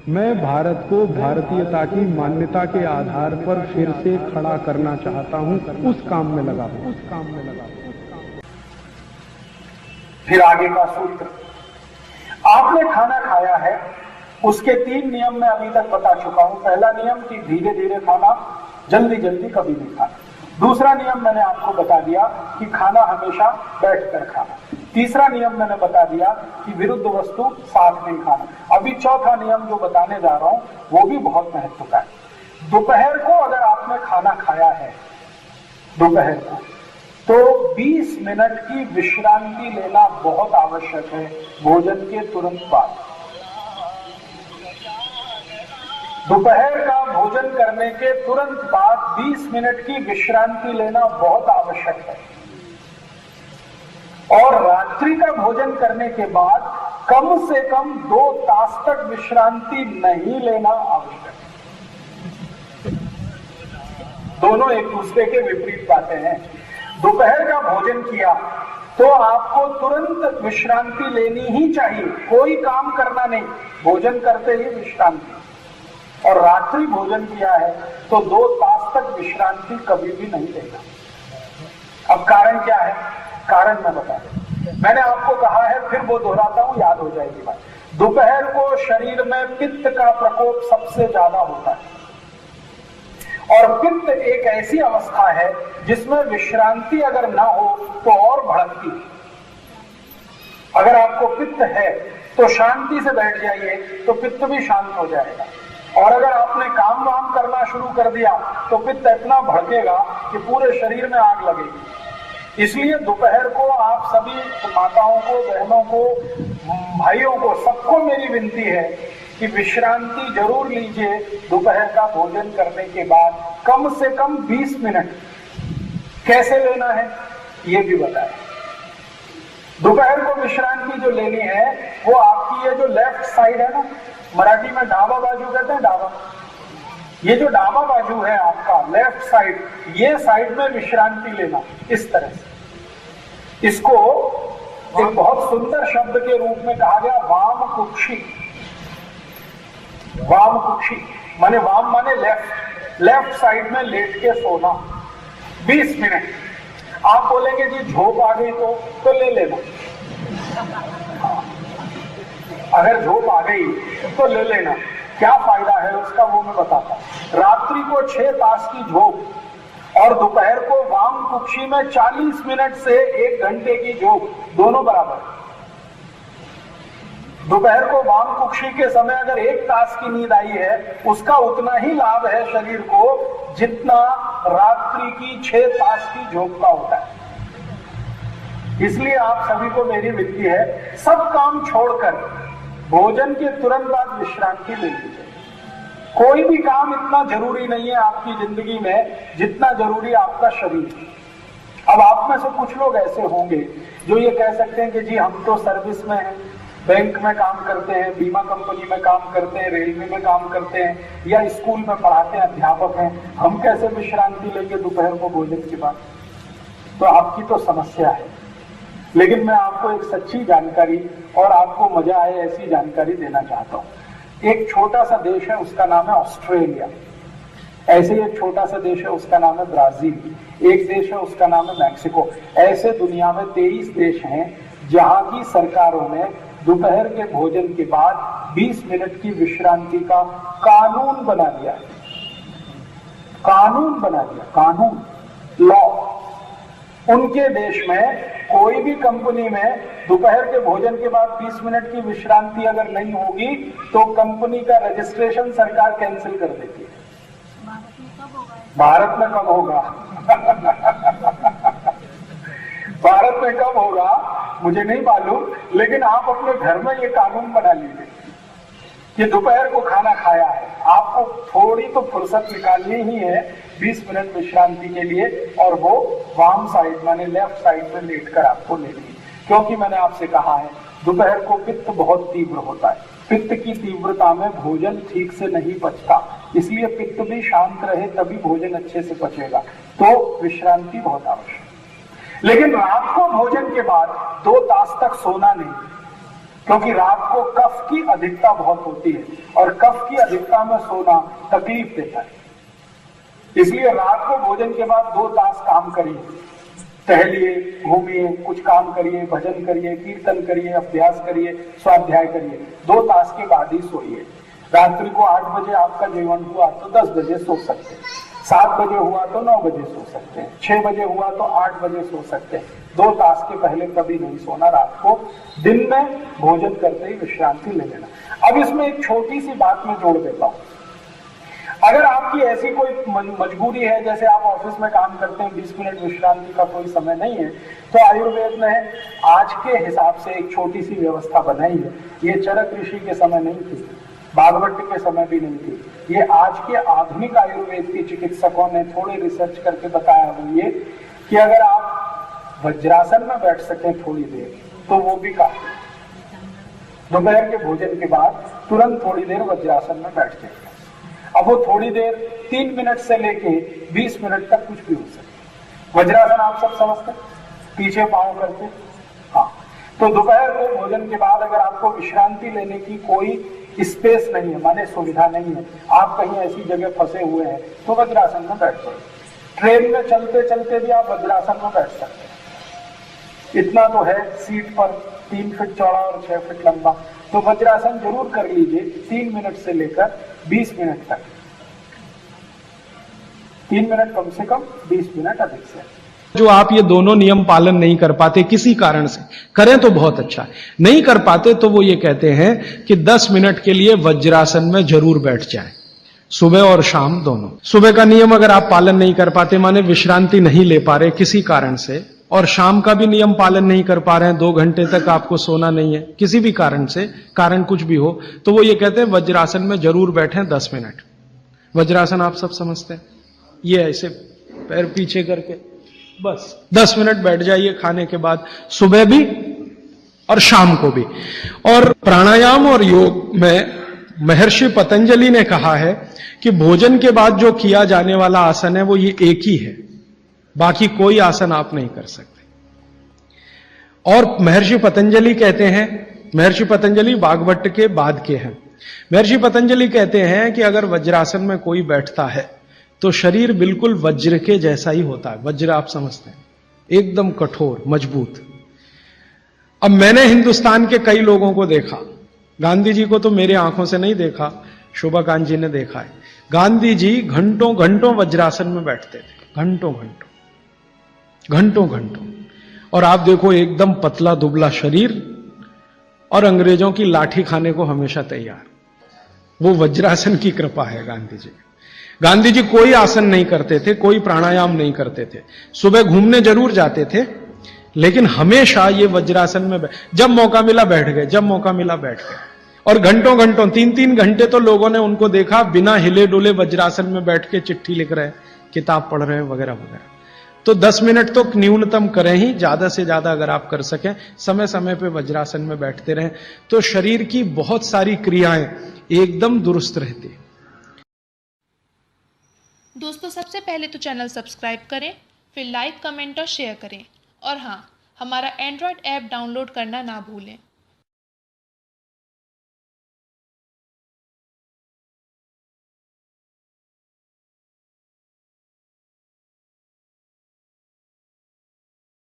मैं भारत को भारतीयता की मान्यता के आधार पर फिर से खड़ा करना चाहता हूं, उस काम में लगा हूं। फिर आगे का सूत्र, आपने खाना खाया है, उसके 3 नियम मैं अभी तक बता चुका हूं। पहला नियम कि धीरे धीरे खाना, जल्दी जल्दी कभी नहीं खाना। दूसरा नियम मैंने आपको बता दिया कि खाना हमेशा बैठकर खाना। तीसरा नियम मैंने बता दिया कि विरुद्ध वस्तु साथ नहीं खाना। अभी चौथा नियम जो बताने जा रहा हूं वो भी बहुत महत्व का है। दोपहर को अगर आपने खाना खाया है दोपहर को, तो 20 मिनट की विश्रांति लेना बहुत आवश्यक है भोजन के तुरंत बाद। दोपहर का भोजन करने के तुरंत बाद 20 मिनट की विश्रांति लेना बहुत आवश्यक है। और रात्रि का भोजन करने के बाद कम से कम 2 तास तक विश्रांति नहीं लेना आवश्यक है। दोनों एक दूसरे के विपरीत बातें हैं। दोपहर का भोजन किया तो आपको तुरंत विश्रांति लेनी ही चाहिए, कोई काम करना नहीं, भोजन करते ही विश्रांति। और रात्रि भोजन किया है तो 2 तास तक विश्रांति कभी भी नहीं लेना। अब कारण क्या है? कारण मैं बता दूं, मैंने आपको कहा है, फिर वो दोहराता हूं, याद हो जाएगी बात। दोपहर को शरीर में पित्त का प्रकोप सबसे ज्यादा होता है और पित्त एक ऐसी अवस्था है जिसमें विश्रांति अगर ना हो तो और भड़कती है। अगर आपको पित्त है तो शांति से बैठ जाइए तो पित्त भी शांत हो जाएगा, और अगर आपने काम वाम करना शुरू कर दिया तो पित्त इतना भड़केगा कि पूरे शरीर में आग लगेगी। इसलिए दोपहर को आप सभी माताओं को, बहनों को, भाइयों को, सबको मेरी विनती है कि विश्रांति जरूर लीजिए दोपहर का भोजन करने के बाद, कम से कम 20 मिनट। कैसे लेना है ये भी बताएं। दोपहर को विश्रांति जो लेनी है वो आपकी ये जो लेफ्ट साइड है ना, मराठी में डाबा बाजू कहते हैं, डाबा, ये जो डाबा बाजू है आपका लेफ्ट साइड, ये साइड में विश्रांति लेना इस तरह से। इसको एक बहुत सुंदर शब्द के रूप में कहा गया वाम कुक्षी। वाम कुक्षी माने, वाम माने लेफ्ट, लेफ्ट साइड में लेट के सोना 20 मिनट। आप बोलेंगे जी झोंक आ गई तो ले लेना। अगर झोंक आ गई तो ले लेना, क्या फायदा है उसका वो मैं बताता हूं। रात्रि को 6 तास की झोंक और दोपहर को वाम कुक्षी में 40 मिनट से 1 घंटे की झोंक, दोनों बराबर। दोपहर को वाम कुक्षी के समय अगर 1 तास की नींद आई है, उसका उतना ही लाभ है शरीर को जितना रात्रि की 6 तास की झोंक का होता है। इसलिए आप सभी को मेरी विनती है, सब काम छोड़कर भोजन के तुरंत बाद विश्रांति ले लीजिए। कोई भी काम इतना जरूरी नहीं है आपकी जिंदगी में जितना जरूरी आपका शरीर। अब आप में से कुछ लोग ऐसे होंगे जो ये कह सकते हैं कि जी हम तो सर्विस में हैं, बैंक में काम करते हैं, बीमा कंपनी में काम करते हैं, रेलवे में काम करते हैं, या स्कूल में पढ़ाते हैं, अध्यापक हैं, हम कैसे विश्रांति लेंगे दोपहर को भोजन के बाद? तो आपकी तो समस्या है। लेकिन मैं आपको एक सच्ची जानकारी और आपको मजा आए ऐसी जानकारी देना चाहता हूं। एक छोटा सा देश है, उसका नाम है ऑस्ट्रेलिया। ऐसे ही एक छोटा सा देश है, उसका नाम है ब्राजील। एक देश है, उसका नाम है मैक्सिको। ऐसे दुनिया में 23 देश हैं जहां की सरकारों ने दोपहर के भोजन के बाद 20 मिनट की विश्रांति का कानून बना दिया। कानून बना दिया, कानून, लॉ। उनके देश में कोई भी कंपनी में दोपहर के भोजन के बाद 20 मिनट की विश्रांति अगर नहीं होगी तो कंपनी का रजिस्ट्रेशन सरकार कैंसिल कर देती है। भारत में कब होगा? भारत में कब होगा मुझे नहीं मालूम, लेकिन आप अपने घर में ये कानून बना लीजिए कि दोपहर को खाना खाया है, आपको थोड़ी तो फुर्सत निकालनी ही है 20 मिनट विश्रांति के लिए, और वो वाम साइड माने लेफ्ट साइड में लेटकर आपको लेनी है। क्योंकि मैंने आपसे कहा है दोपहर को पित्त बहुत तीव्र होता है, पित्त की तीव्रता में भोजन ठीक से नहीं पचता, इसलिए पित्त भी शांत रहे तभी भोजन अच्छे से पचेगा। तो विश्रांति बहुत आवश्यक। लेकिन रात को भोजन के बाद 2 तास तक सोना नहीं, क्योंकि रात को कफ की अधिकता बहुत होती है और कफ की अधिकता में सोना तकलीफ देता है। इसलिए रात को भोजन के बाद 2 तास काम करिए, टहलिए, घूमिए, कुछ काम करिए, भजन करिए, कीर्तन करिए, अभ्यास करिए, स्वाध्याय करिए। 2 तास के बाद ही सोइए। रात्रि को 8 बजे आपका जीवन हुआ तो 10 बजे सो सकते हैं, 7 बजे हुआ तो 9 बजे सो सकते हैं, 6 बजे हुआ तो 8 बजे सो सकते हैं। 2 तास के पहले कभी नहीं सोना। रात को दिन में भोजन करते ही विश्रांति ले लेना। अब इसमें एक छोटी सी बात मैं जोड़ देता हूं। अगर आपकी ऐसी कोई मजबूरी है, जैसे आप ऑफिस में काम करते हैं, 20 मिनट विश्रांति का कोई समय नहीं है, तो आयुर्वेद ने आज के हिसाब से एक छोटी सी व्यवस्था बनाई है। ये चरक ऋषि के समय नहीं थी, भागवत के समय भी नहीं थी, ये आज के आधुनिक आयुर्वेद के चिकित्सकों ने थोड़े रिसर्च करके बताया वो ये कि अगर आप वज्रासन में बैठ सकें थोड़ी देर तो वो भी काफी। दोपहर के भोजन के बाद तुरंत थोड़ी देर वज्रासन में बैठ जाए। अब वो थोड़ी देर 3 मिनट से लेके 20 मिनट तक कुछ भी हो सकता है। वज्रासन आप सब समझते हैं, पीछे पांव करके। हाँ, तो दोपहर को भोजन के बाद अगर आपको विश्रांति लेने की कोई स्पेस नहीं है, माने सुविधा नहीं है, आप कहीं ऐसी जगह फंसे हुए हैं, तो वज्रासन में बैठ जाइए। ट्रेन में चलते चलते भी आप वज्रासन में बैठ सकते हैं। इतना तो है सीट पर, 3 फीट चौड़ा और 6 फीट लंबा, तो वज्रासन जरूर कर लीजिए 3 मिनट से लेकर 20 मिनट तक। 3 मिनट कम से कम, 20 मिनट अधिक से। जो आप ये दोनों नियम पालन नहीं कर पाते किसी कारण से, करें तो बहुत अच्छा है, नहीं कर पाते तो वो ये कहते हैं कि 10 मिनट के लिए वज्रासन में जरूर बैठ जाएं, सुबह और शाम दोनों। सुबह का नियम अगर आप पालन नहीं कर पाते, माने विश्रांति नहीं ले पा रहे किसी कारण से, और शाम का भी नियम पालन नहीं कर पा रहे हैं, 2 घंटे तक आपको सोना नहीं है किसी भी कारण से, कारण कुछ भी हो, तो वो ये कहते हैं वज्रासन में जरूर बैठें 10 मिनट। वज्रासन आप सब समझते हैं, ये ऐसे पैर पीछे करके बस 10 मिनट बैठ जाइए खाने के बाद, सुबह भी और शाम को भी। और प्राणायाम और योग में महर्षि पतंजलि ने कहा है कि भोजन के बाद जो किया जाने वाला आसन है वो ये एक ही है, बाकी कोई आसन आप नहीं कर सकते। और महर्षि पतंजलि कहते हैं, महर्षि पतंजलि भागवत के बाद के हैं, महर्षि पतंजलि कहते हैं कि अगर वज्रासन में कोई बैठता है तो शरीर बिल्कुल वज्र के जैसा ही होता है। वज्र आप समझते हैं, एकदम कठोर मजबूत। अब मैंने हिंदुस्तान के कई लोगों को देखा, गांधी जी को तो मेरे आंखों से नहीं देखा, शोभाकांत जी ने देखा है। गांधी जी घंटों घंटों वज्रासन में बैठते थे, घंटों घंटों। और आप देखो एकदम पतला दुबला शरीर और अंग्रेजों की लाठी खाने को हमेशा तैयार। वो वज्रासन की कृपा है गांधी जी। गांधी जी कोई आसन नहीं करते थे, कोई प्राणायाम नहीं करते थे, सुबह घूमने जरूर जाते थे, लेकिन हमेशा ये वज्रासन में जब मौका मिला बैठ गए, जब मौका मिला बैठ गए। और घंटों 3-3 घंटे तो लोगों ने उनको देखा बिना हिले डुले वज्रासन में बैठ के चिट्ठी लिख रहे हैं, किताब पढ़ रहे हैं, वगैरह वगैरह। तो 10 मिनट तो न्यूनतम करें ही, ज्यादा से ज्यादा अगर आप कर सकें, समय समय पे वज्रासन में बैठते रहें, तो शरीर की बहुत सारी क्रियाएं एकदम दुरुस्त रहती। दोस्तों, सबसे पहले तो चैनल सब्सक्राइब करें, फिर लाइक, कमेंट और शेयर करें, और हाँ, हमारा एंड्रॉयड ऐप डाउनलोड करना ना भूलें।